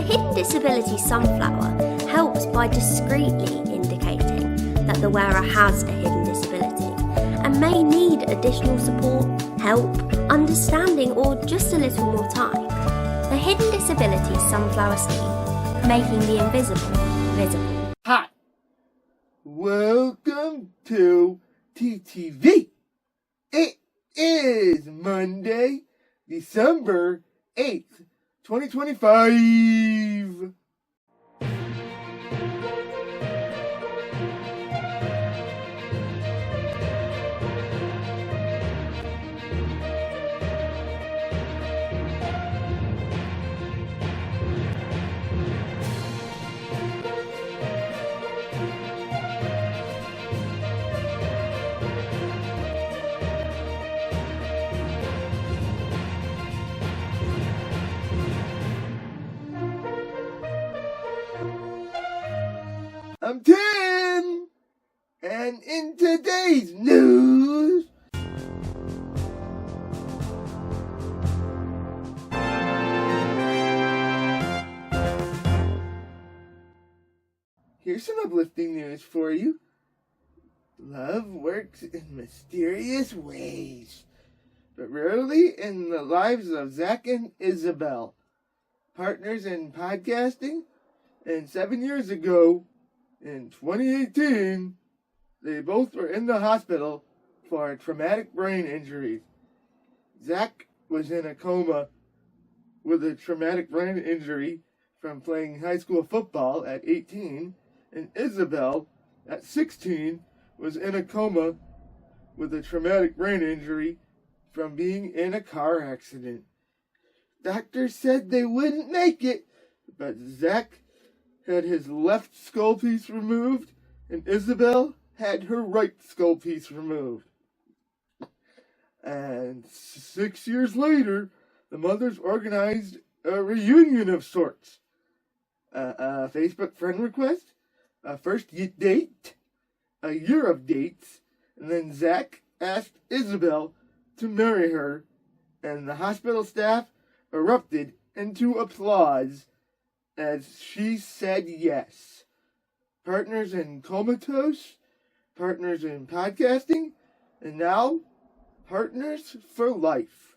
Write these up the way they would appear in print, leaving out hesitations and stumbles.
The hidden disability sunflower helps by discreetly indicating that the wearer has a hidden disability and may need additional support, help, understanding, or just a little more time. The hidden disability sunflower scheme, making the invisible visible. Hi, welcome to TTV. It is Monday, December 8th, 2025. I'm Tim, and in today's news, here's some uplifting news for you. Love works in mysterious ways, but rarely in the lives of Zach and Isabel, partners in podcasting, and 7 years ago, in 2018, they both were in the hospital for traumatic brain injuries. Zach was in a coma with a traumatic brain injury from playing high school football at 18, and Isabel, at 16, was in a coma with a traumatic brain injury from being in a car accident. Doctors said they wouldn't make it, but Zach had his left skull piece removed, and Isabel had her right skull piece removed. And 6 years later, the mothers organized a reunion of sorts. A Facebook friend request, a first date, a year of dates, and then Zach asked Isabel to marry her, and the hospital staff erupted into applause as she said yes. Partners in comatose, partners in podcasting, and now partners for life.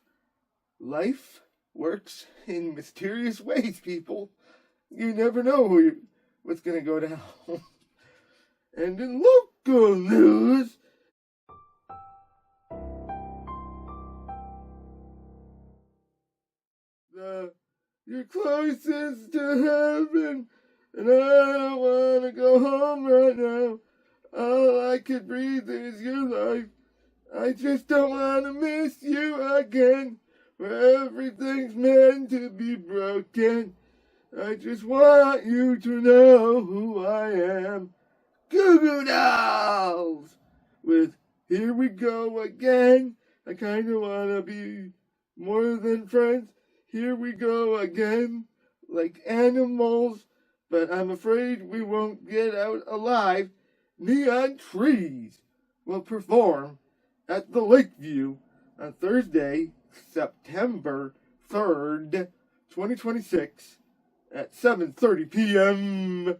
Life works in mysterious ways, people. You never know what's going to go down. And in local news, you're closest to heaven, and I don't want to go home right now. All I could breathe is your life. I just don't want to miss you again, where everything's meant to be broken. I just want you to know who I am. Goo Goo Dolls! With Here We Go Again. I kinda wanna be more than friends. Here we go again, like animals, but I'm afraid we won't get out alive. Neon Trees will perform at the Lakeview on Thursday, September 3rd, 2026 at 7:30 p.m.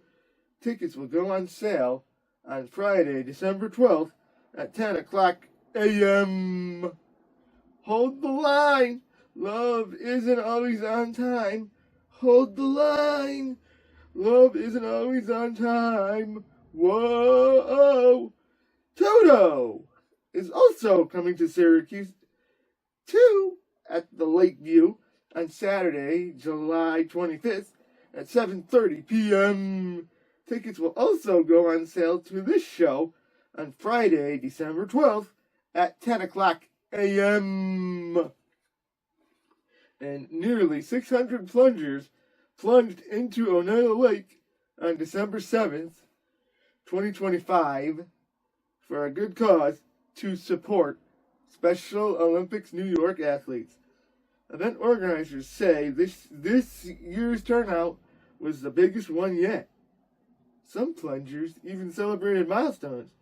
Tickets will go on sale on Friday, December 12th at 10 o'clock a.m. Hold the line. Love isn't always on time. Hold the line. Love isn't always on time. Whoa. Toto is also coming to Syracuse, too, at the Lakeview on Saturday, July 25th at 7:30 p.m. Tickets will also go on sale to this show on Friday, December 12th at 10 o'clock a.m. And nearly 600 plungers plunged into Oneida Lake on December 7th, 2025, for a good cause to support Special Olympics New York athletes. Event organizers say this year's turnout was the biggest one yet. Some plungers even celebrated milestones,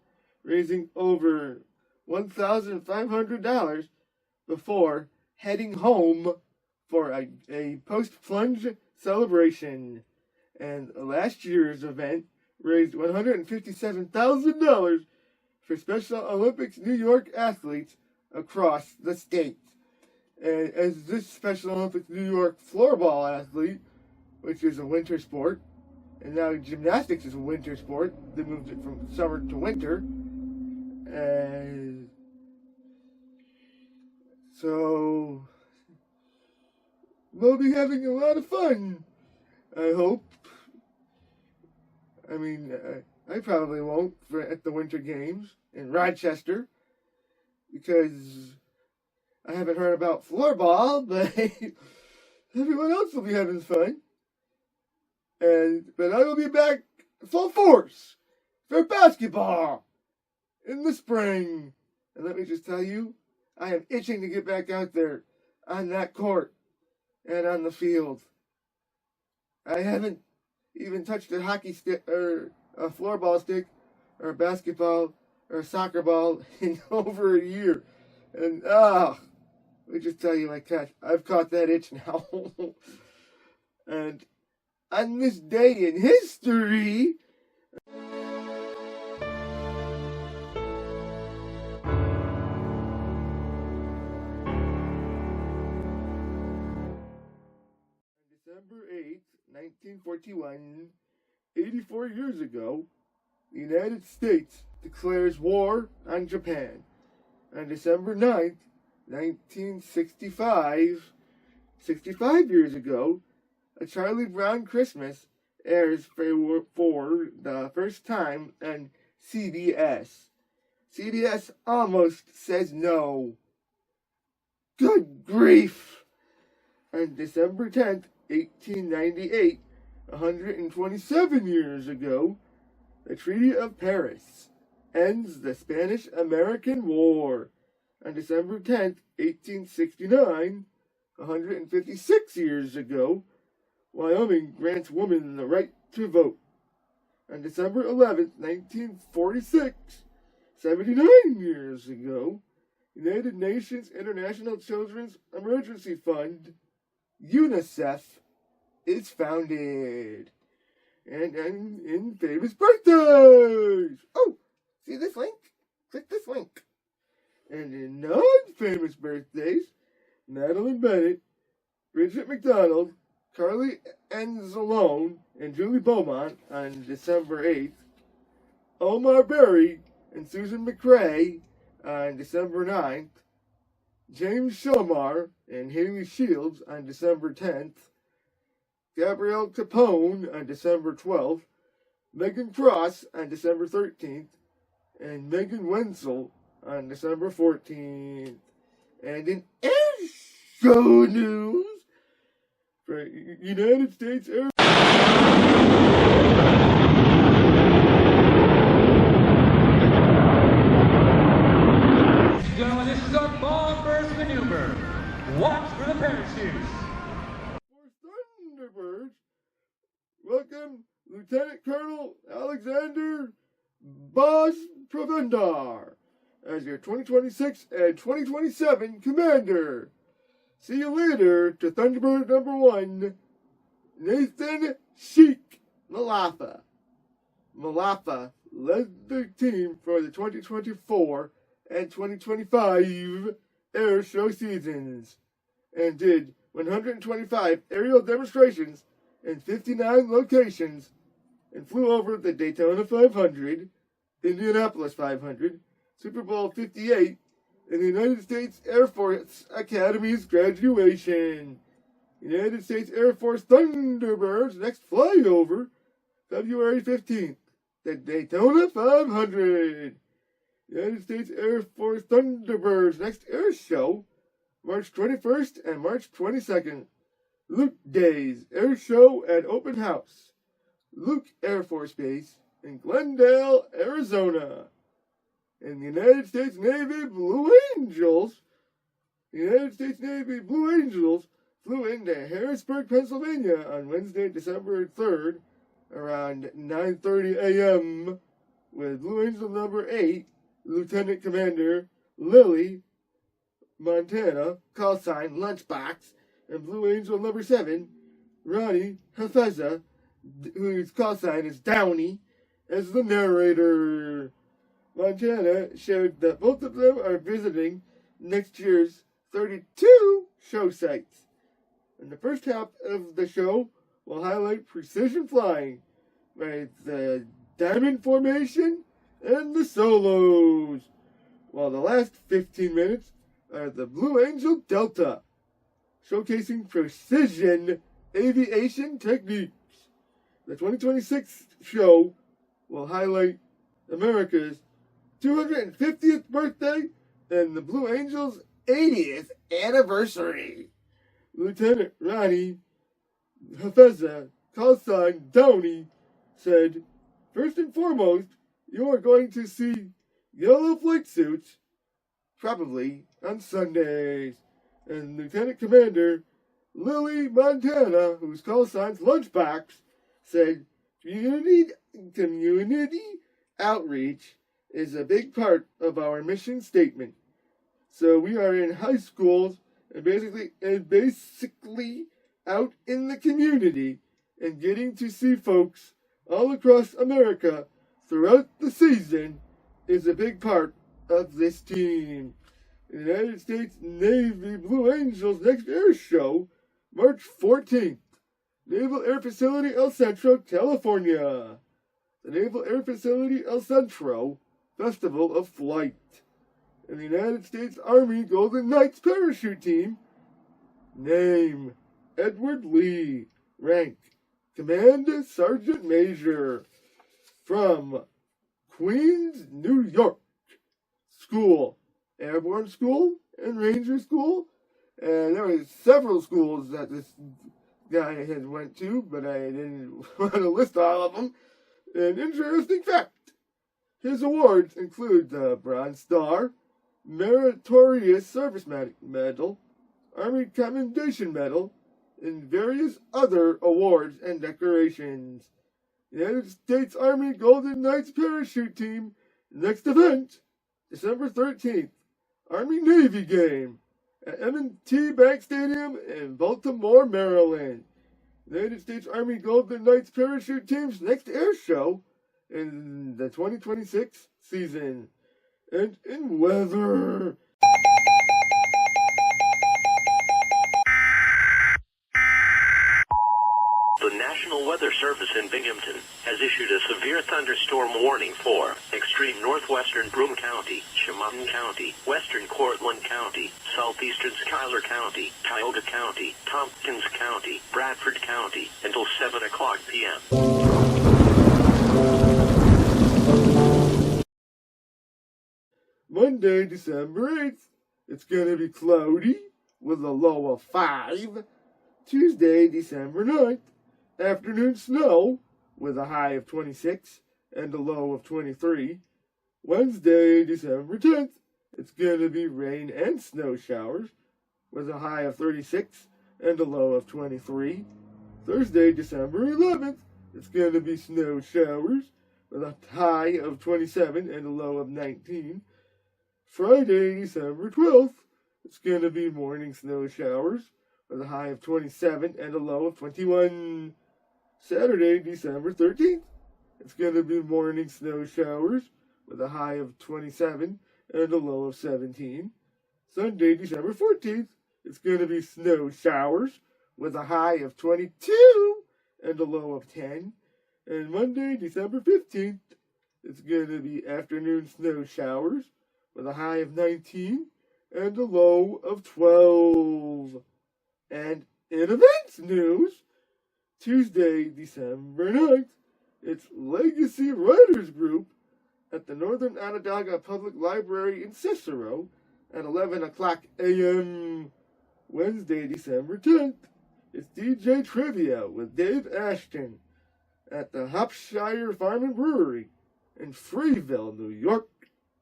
raising over $1,500 before heading home for a post-plunge celebration. And last year's event raised $157,000 for Special Olympics New York athletes across the state. And as this Special Olympics New York floorball athlete, which is a winter sport, and now gymnastics is a winter sport, they moved it from summer to winter, and so we'll be having a lot of fun, I hope. I mean, I probably won't at the Winter Games in Rochester, because I haven't heard about floorball, but everyone else will be having fun. But I will be back full force for basketball in the spring. And let me just tell you, I am itching to get back out there on that court and on the field. I haven't even touched a hockey stick or a floorball stick or a basketball or a soccer ball in over a year. And let me just tell you, I've caught that itch now. And on this day in history, December 8th, 1941, 84 years ago, the United States declares war on Japan. On December 9th, 1965, 65 years ago, A Charlie Brown Christmas airs for the first time on CBS. CBS almost says no. Good grief! On December 10th, 1898, 127 years ago, the Treaty of Paris ends the Spanish-American War. On December 10th, 1869, 156 years ago, Wyoming grants women the right to vote. On December 11th, 1946, 79 years ago, United Nations International Children's Emergency Fund, UNICEF, is founded. And in famous birthdays! Oh, see this link? Click this link. And in non-famous birthdays, Madeline Bennett, Bridget McDonald, Carly Enzalone, and Julie Beaumont on December 8th, Omar Berry and Susan McCrae on December 9th, James Shomar and Haley Shields on December 10th, Gabrielle Capone on December 12th, Megan Cross on December 13th, and Megan Wenzel on December 14th. And in air show news, for United States Air Gentlemen, this is our bomb burst maneuver. Watch for the parachutes. For Thunderbirds, welcome Lieutenant Colonel Alexander Boss Provendar as your 2026 and 2027 commander. See you later to Thunderbird number 1, Nathan Sheik Malafa. Malafa led the team for the 2024 and 2025 air show seasons and did 125 aerial demonstrations in 59 locations and flew over the Daytona 500, Indianapolis 500, Super Bowl 58, and the United States Air Force Academy's graduation. United States Air Force Thunderbirds next flyover, February 15th, the Daytona 500. United States Air Force Thunderbirds next air show, March 21st and March 22nd. Luke Days Air Show and Open House, Luke Air Force Base in Glendale, Arizona. And the United States Navy Blue Angels flew into Harrisburg, Pennsylvania on Wednesday, December 3rd, around 9:30 a.m. with Blue Angel number 8, Lieutenant Commander Lily, Montana, call sign Lunchbox, and Blue Angel number 7, Ronnie Hafeza, whose call sign is Downey, as the narrator. Montana shared that both of them are visiting next year's 32 show sites. And the first half of the show will highlight precision flying by the Diamond Formation and the Solos, while the last 15 minutes are the Blue Angel Delta, showcasing precision aviation techniques. The 2026 show will highlight America's 250th birthday and the Blue Angels' 80th anniversary. Lieutenant Ronnie Hafeza, call sign Downey, said, "First and foremost, you are going to see yellow flight suits, probably on Sundays." And Lieutenant Commander Lily Montana, whose call sign's Lunchbox, said, Community outreach is a big part of our mission statement. So we are in high schools and basically out in the community and getting to see folks all across America throughout the season is a big part of this team. The United States Navy Blue Angels next air show, March 14th, Naval Air Facility El Centro, California. The Naval Air Facility El Centro Festival of Flight. And the United States Army Golden Knights Parachute Team, name, Edward Lee, rank, Command Sergeant Major, from Queens, New York, School, Airborne School and Ranger School. And there were several schools that this guy had went to, but I didn't want to list all of them. An interesting fact, his awards include the Bronze Star, Meritorious Service Medal, Army Commendation Medal, and various other awards and decorations. United States Army Golden Knights Parachute Team, next event, December 13th, Army-Navy game at M&T Bank Stadium in Baltimore, Maryland. United States Army Golden Knights Parachute Team's next air show in the 2026 season. And in weather, the National Weather Service in Binghamton has issued a severe thunderstorm warning for extreme northwestern Broome County, Shamokin County, western Cortland County, southeastern Schuyler County, Tioga County, Tompkins County, Bradford County, until 7 o'clock p.m. Monday, December 8th, it's going to be cloudy with a low of 5. Tuesday, December 9th, afternoon snow with a high of 26 and a low of 23. Wednesday, December 10th, it's going to be rain and snow showers with a high of 36 and a low of 23. Thursday, December 11th, it's going to be snow showers with a high of 27 and a low of 19. Friday, December 12th, it's going to be morning snow showers with a high of 27 and a low of 21. Saturday, December 13th, it's going to be morning snow showers with a high of 27 and a low of 17. Sunday, December 14th, it's going to be snow showers with a high of 22 and a low of 10. And Monday, December 15th, it's going to be afternoon snow showers with a high of 19 and a low of 12. And in events news, Tuesday, December 9th, it's Legacy Writers Group at the Northern Onondaga Public Library in Cicero at 11 o'clock a.m. Wednesday, December 10th, it's DJ Trivia with Dave Ashton at the Hopshire Farm and Brewery in Freeville, New York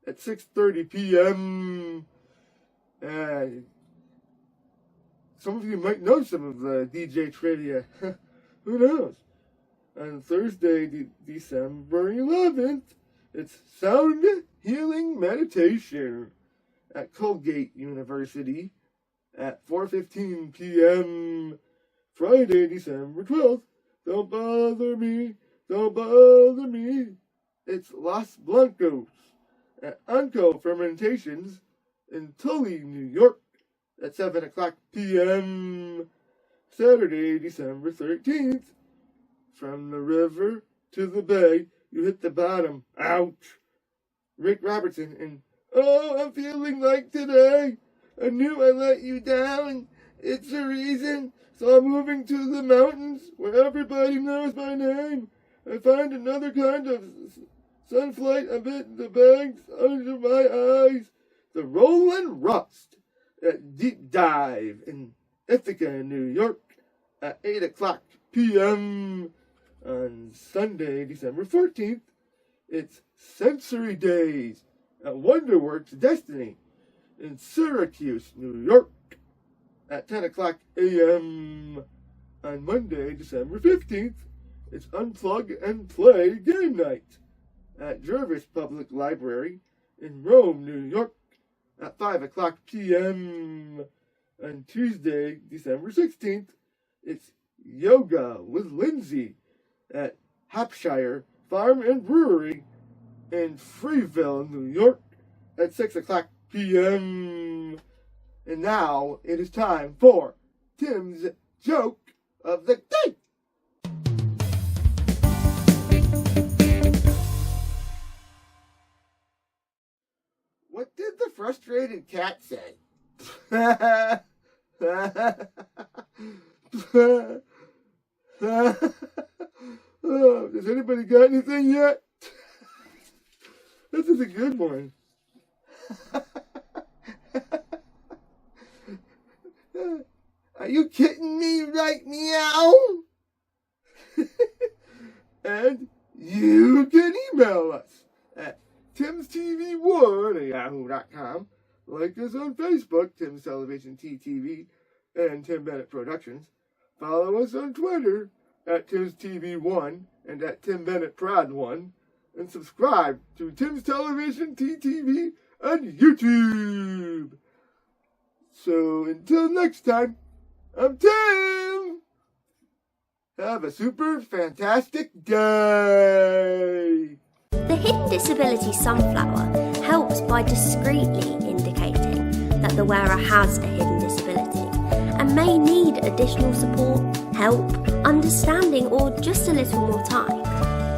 at 6:30 p.m. Some of you might know some of the DJ Trivia. Who knows? On Thursday, December 11th, it's Sound Healing Meditation at Colgate University at 4:15 p.m. Friday, December 12th. Don't bother me, don't bother me. It's Los Blancos at Unco Fermentations in Tully, New York at 7 o'clock p.m. Saturday, December 13th. From the river to the bay, you hit the bottom. Ouch. Rick Robertson and oh, I'm feeling like today. I knew I let you down. It's a reason. So I'm moving to the mountains where everybody knows my name. I find another kind of sunflight. I bit the bags under my eyes. The Rollin' Rust at Deep Dive in Ithaca, New York at 8 o'clock p.m. On Sunday, December 14th. It's Sensory Days at Wonderworks Destiny in Syracuse, New York at 10 o'clock a.m. On Monday, December 15th, it's Unplug and Play Game Night at Jervis Public Library in Rome, New York at 5 o'clock p.m. On Tuesday, December 16th, it's Yoga with Lindsay at Hampshire Farm and Brewery in Freeville, New York at 6 o'clock p.m. And now it is time for Tim's Joke of the Day. What did the frustrated cat say? Oh, does anybody got anything yet? This is a good one. Are you kidding me right meow? And you can email us at timstv1@yahoo.com. Like us on Facebook, Tim's Television TTV and Tim Bennett Productions. Follow us on Twitter at Tim's TV1 and at Tim Bennett Prod 1. And subscribe to Tim's Television TTV on YouTube. So until next time, I'm Tim. Have a super fantastic day. The hidden disability sunflower helps by discreetly indicating that the wearer has a hidden disability and may need additional support, help, understanding, or just a little more time.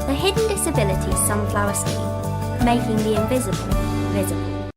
The Hidden Disability Sunflower Scheme, making the invisible visible.